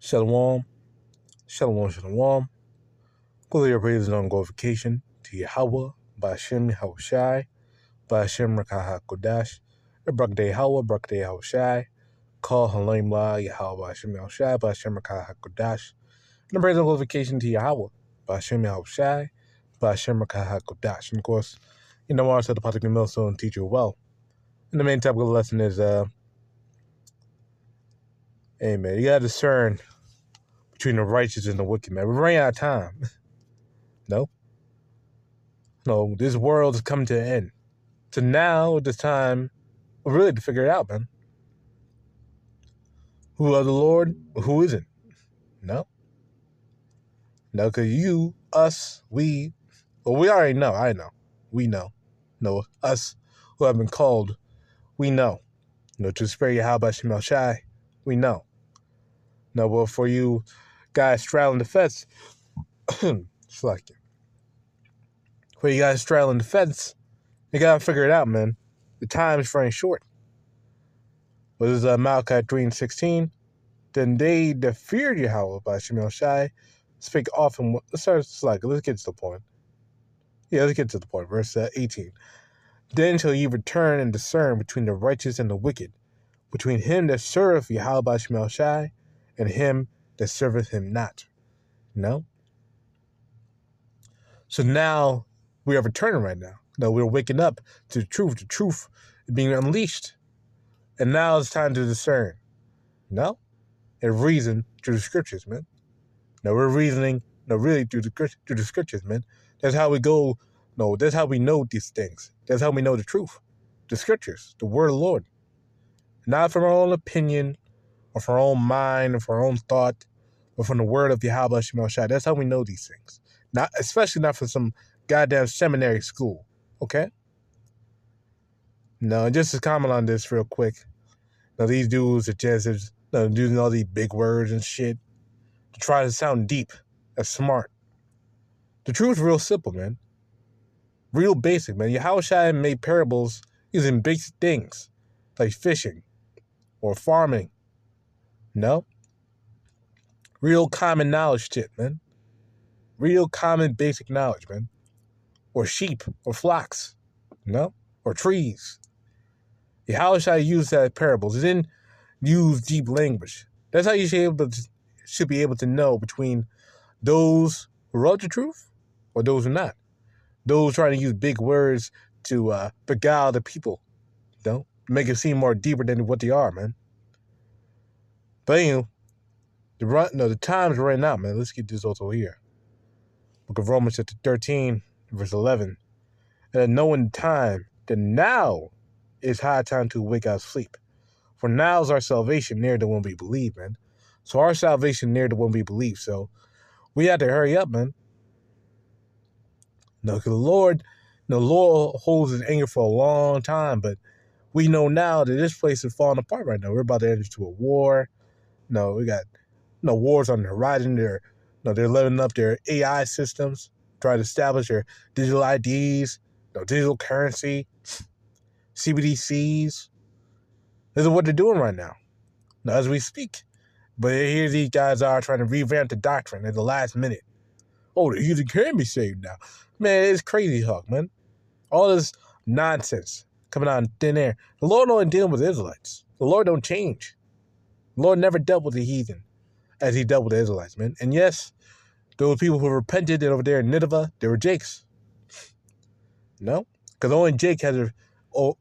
Shalom, shalom, shalom. Glory of praise and glorification to YAHAWAH, BAHASHAM, YAHAWASHI, BAHASHAM, QADASH, BARAK YAHAWAH, BARAK YAHAWASHI, HALAHYAM, YAHAWAH, BAHASHAM, YAHAWASHI, BAHASHAM, QADASH, and praise and glorification to YAHAWAH, BAHASHAM, YAHAWASHI, BAHASHAM, QADASH. And of course, I said the particular millstone teach you well. And the main topic of the lesson is, hey man, you gotta discern between the righteous and the wicked, man. We're running out of time. No, this world is coming to an end. So now, this time, really to figure it out, man. Who are the Lord? Who isn't? No, because you, us, we already know. I know. We know. No, us who have been called, we know. To spare YAHAWASHI, Shai, we know. No, but for you guys straddling the fence, select it. For you guys straddling the fence, you gotta figure it out, man. The time is running short. What is Malachi 3:16? Then they that feared Yahweh by Shemel Shai spake often. Let's get to the point. Yeah, let's get to the point. Verse 18. Then shall ye return and discern between the righteous and the wicked, between him that serveth Yahweh by Shemel Shai, and him that serveth him not. No? So now we are returning right now. No, we're waking up to the truth. The truth is being unleashed. And now it's time to discern. No? And reason through the scriptures, man. No, we're reasoning, really through the scriptures, man. That's how we go. No, that's how we know these things. That's how we know the truth. The scriptures, the word of the Lord. Not from our own opinion, or from our own mind, or from our own thought, or from the word of Yahweh Shemel Shai. That's how we know these things. Especially not from some goddamn seminary school. Okay? No, and just to comment on this real quick. Now, these dudes are just using all these big words and shit to try to sound deep and smart. The truth is real simple, man. Real basic, man. Yahawashi made parables using basic things like fishing or farming. No? Real common knowledge shit, man. Real common basic knowledge, man. Or sheep or flocks. No? Or trees. Yahawashi used that parables. He didn't use deep language. That's how you should be able to know between those who wrote the truth or those who not. Those trying to use big words to beguile the people, make it seem more deeper than what they are, man. But anyway, the time's running out, man. Let's get this also here. Book of Romans chapter 13, verse 11. And knowing time, that now is high time to wake out of sleep. For now is our salvation near the one we believe, man. So our salvation near the one we believe. So we have to hurry up, man. No, because the Lord holds his anger for a long time, but we know now that this place is falling apart right now. We're about to enter into a war. No, we got wars on the horizon. They're leveling up their AI systems, trying to establish their digital IDs, digital currency, CBDCs. This is what they're doing right now as we speak. But here these guys are trying to revamp the doctrine at the last minute. Oh, the heathen can be saved now. Man, it's crazy talk, man. All this nonsense coming out in thin air. The Lord only dealing with the Israelites. The Lord don't change. The Lord never dealt with the heathen as he dealt with the Israelites, man. And yes, those people who repented over there in Nineveh, they were Jakes. No? Because only Jake has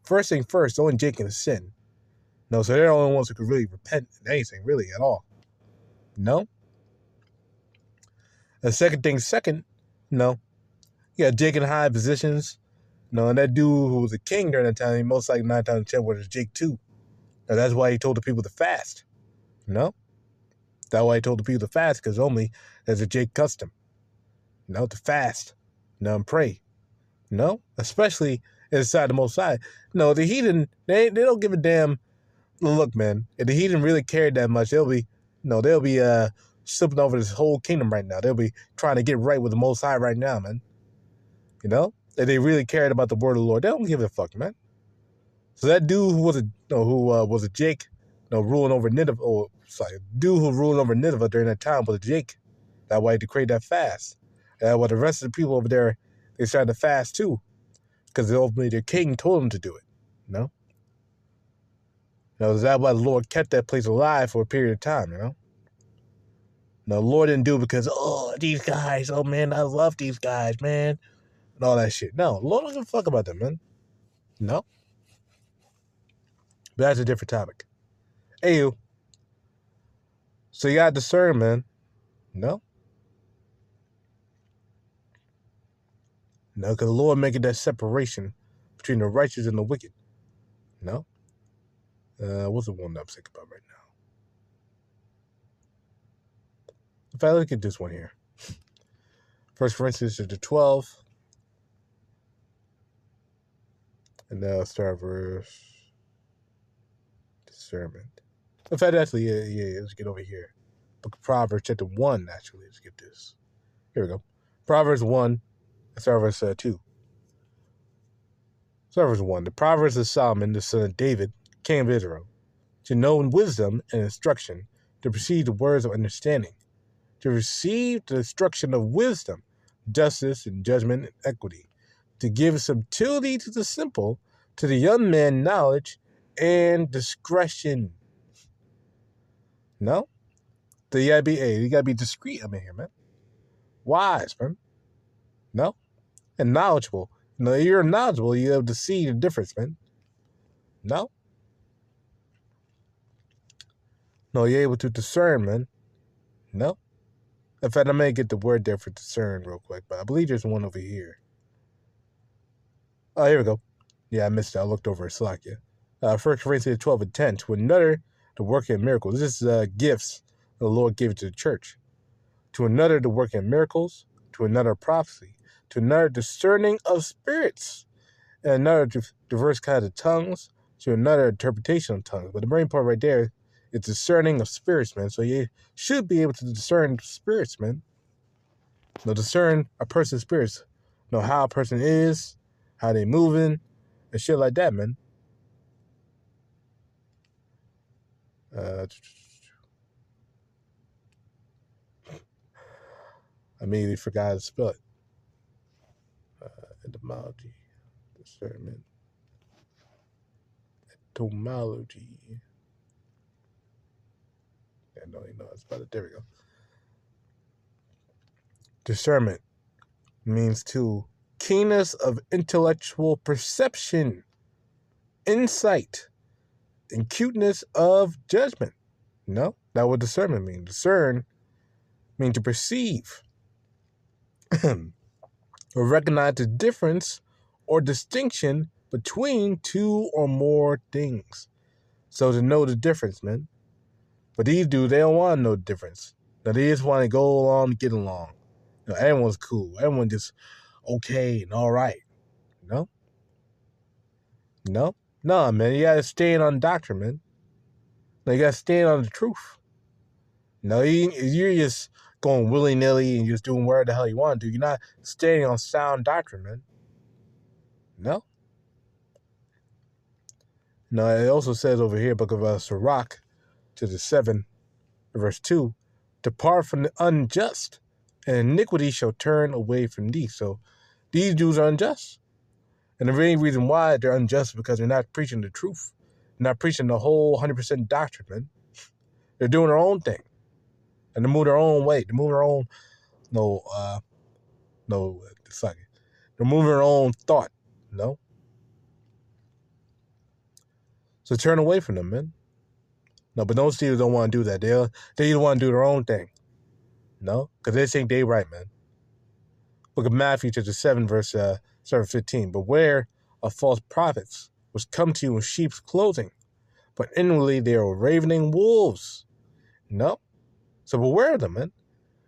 first thing first, only Jake can sin. No, so they're the only ones who could really repent in anything, really, at all. No? The second thing second, you got Jake in high positions. And that dude who was a king during that time, he most likely 9 times 10 was Jake too. Now that's why he told the people to fast. That's why he told the people to fast, because only there's a Jake custom. To fast. And pray. Especially inside the Most High. The heathen, they don't give a damn. Look, man, if the heathen really cared that much, they'll be slipping over this whole kingdom right now. They'll be trying to get right with the Most High right now, man. If they really cared about the word of the Lord, they don't give a fuck, man. So that dude who was a Jake, ruling over Nineveh. Oh, sorry, dude who ruled over Nineveh during that time was Jake. That's why he decreed that fast. And what the rest of the people over there, they started to fast too, because ultimately their king told them to do it. Is that why the Lord kept that place alive for a period of time? The Lord didn't do it because, these guys, oh man, I love these guys, man, and all that shit. No, the Lord doesn't give a fuck about them, man. No. But that's a different topic. Hey, you. So you got to discern, man. No, because the Lord making that separation between the righteous and the wicked. No. What's the one that I'm thinking about right now? In fact, look at this one here. 1 Corinthians chapter 12. And now start verse discernment. In fact, actually, yeah, let's get over here. Book of Proverbs chapter 1, actually. Let's get this. Here we go. Proverbs 1, start verse 2. Start verse 1. The Proverbs of Solomon, the son of David, king of Israel, to know wisdom and instruction, to perceive the words of understanding, to receive the instruction of wisdom, justice and judgment and equity, to give subtlety to the simple, to the young man knowledge and discretion. No? So you gotta be discreet up in here, man. Wise, man. No? And knowledgeable. You're knowledgeable, you're able to see the difference, man. No? No, you're able to discern, man. No? In fact, I may get the word there for discern real quick, but I believe there's one over here. Oh, here we go. Yeah, I missed it. I looked over at Slakia. 1 Corinthians 12 and 10. To another, the working miracles. This is gifts the Lord gave to the church. To another, the working miracles. To another, prophecy. To another, discerning of spirits. And another, diverse kinds of tongues. To another, interpretation of tongues. But the main part right there is discerning of spirits, man. So you should be able to discern spirits, man. Discern a person's spirits. Know how a person is, how they moving, and shit like that, man. I immediately forgot to spell it. Etymology, discernment, etymology. I don't even know how to spell it. There we go. Discernment means to keenness of intellectual perception, insight, and cuteness of judgment. That's what discernment means. Discern means to perceive or recognize the difference or distinction between two or more things. So to know the difference, man. But these dudes, they don't want to know the difference. They just want to go along and get along. Everyone's cool. Everyone just okay and all right. No, man. You got to stand on doctrine, man. You got to stand on the truth. You're just going willy-nilly and just doing whatever the hell you want to do. You're not standing on sound doctrine, man. No. It also says over here, book of Sirach, to the 7, verse 2, depart from the unjust, and iniquity shall turn away from thee. So these Jews are unjust. And the main reason why they're unjust is because they're not preaching the truth. They're not preaching the whole 100% doctrine, man. They're doing their own thing. And they move their own way. They move their own, it's like they're moving their own thought, So turn away from them, man. But those people don't want to do that. They either want to do their own thing. Because they think they right, man. Book of Matthew, chapter 7, verse 15. Beware of false prophets, which come to you in sheep's clothing, but inwardly they are ravening wolves. So beware of them, man.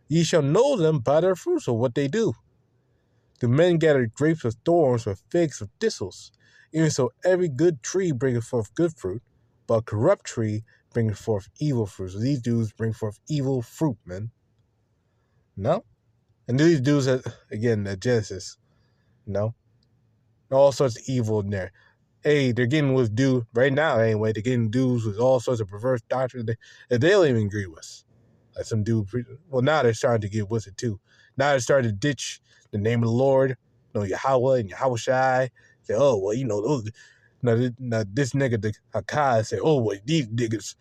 Ye shall know them by their fruits, or what they do. Do men gather grapes of thorns or figs of thistles? Even so, every good tree bringeth forth good fruit, but a corrupt tree bringeth forth evil fruit. So these dudes bring forth evil fruit, man. And these dudes, again, Genesis, all sorts of evil in there. hey, they're getting with dude right now anyway. They're getting dudes with all sorts of perverse doctrines that they don't even agree with. Like some dude, well, now they're starting to get with it too. Now they're starting to ditch the name of the Lord, Yahawah and YAHAWASHI. Say, oh, well, those. Now this nigga, the Hakai, say, oh, well, these niggas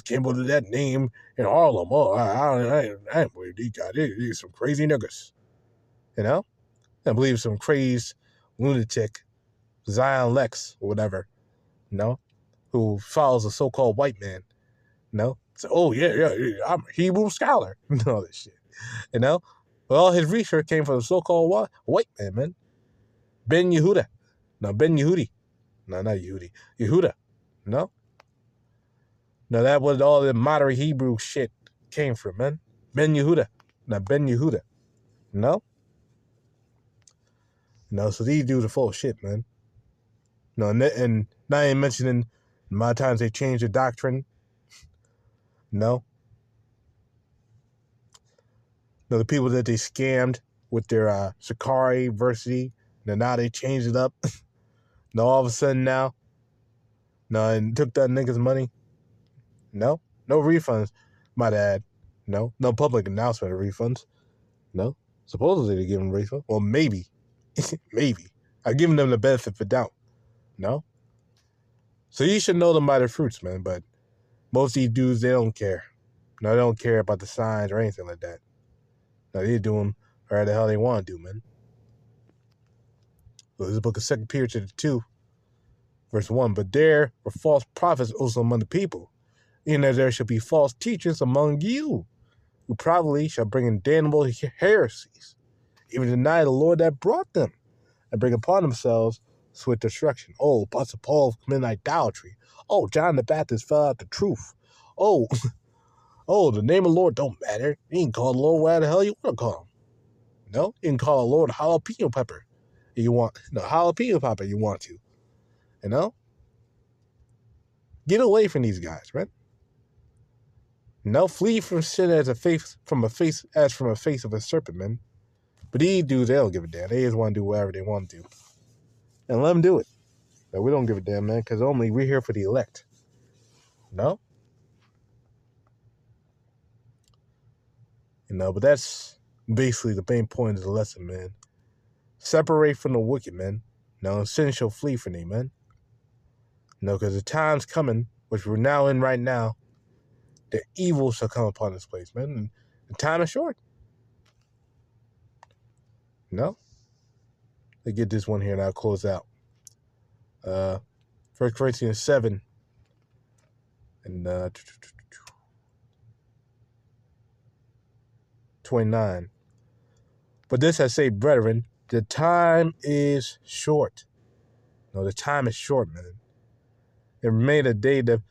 came up with that name in Harlem. Oh, I ain't believe these guys. These some crazy niggas. I believe some crazed lunatic, Zion Lex or whatever, who follows a so-called white man, So, oh, yeah, I'm a Hebrew scholar, all this shit, But all his research came from the so-called white man, Ben Yehuda. No, Ben Yehudi. No, not Yehudi. Yehuda. No, that was all the modern Hebrew shit came from, man. Ben Yehuda. No, Ben Yehuda. No, so these dudes are full of shit, man. No, and not even mentioning a lot of times they change the doctrine. The people that they scammed with their Sakari University, now they changed it up. All of a sudden now, and took that nigga's money. No refunds, might add. No public announcement of refunds. Supposedly they're giving refunds. Well, maybe. Maybe. I'm giving them the benefit of the doubt. So you should know them by their fruits, man. But most of these dudes, they don't care. They don't care about the signs or anything like that. They're doing whatever the hell they want to do, man. So this is the book of 2 Peter 2, verse 1. But there were false prophets also among the people, and there shall be false teachers among you, who probably shall bring in damnable heresies, even deny the Lord that brought them, and bring upon themselves swift destruction. Oh, Apostle Paul committed idolatry. Oh, John the Baptist fell out the truth. Oh, the name of the Lord don't matter. You can call the Lord whatever the hell you want to call him. You can call the Lord jalapeno pepper if you want. Jalapeno pepper you want to. Get away from these guys, right? Flee from sin as from a face of a serpent, man. But these dudes, they don't give a damn. They just want to do whatever they want to do. And let them do it. But we don't give a damn, man, because only we're here for the elect. But that's basically the main point of the lesson, man. Separate from the wicked, man. And sin shall flee from thee, man. Because the time's coming, which we're now in right now, the evil shall come upon this place, man. And the time is short. Let's get this one here and I'll close out. 1 Corinthians 7 and 29. But this I say, brethren, the time is short. The time is short, man. It remained a day that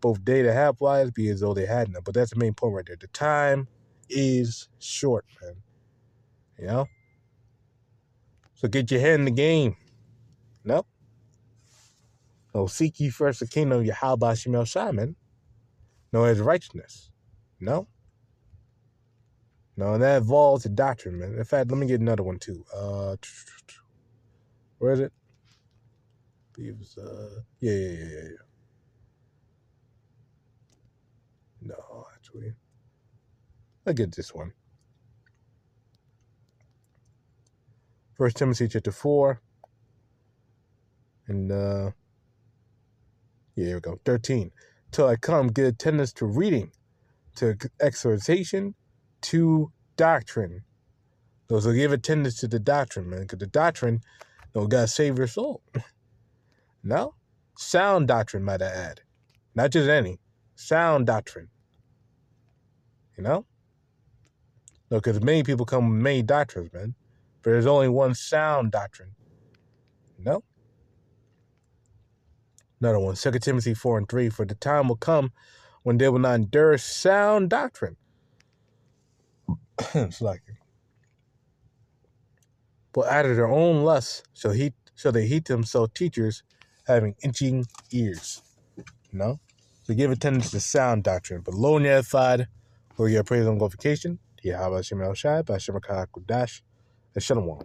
both day that have lives be as though they had none. But that's the main point right there. The time is short, man. So get your head in the game. Seek ye first the kingdom of Yahawah, man. His righteousness. And that involves the doctrine, man. In fact, let me get another one too. Where is it? Yeah. No, actually. I'll get this one. 1 Timothy chapter 4. And here we go. 13. Till I come, get attendance to reading, to exhortation, to doctrine. So give attendance to the doctrine, man. Because the doctrine, gotta save your soul. Sound doctrine, might I add. Not just any. Sound doctrine. Because many people come with many doctrines, man. But there's only one sound doctrine. Another one, 2 Timothy 4 and 3. For the time will come when they will not endure sound doctrine. It's like it. But out of their own lusts shall they heat themselves teachers having itching ears. So give attendance to sound doctrine. But low and edified, who your praise and glorification, YAHAWASHI, BAHASHAM, QADASH, and Shalom.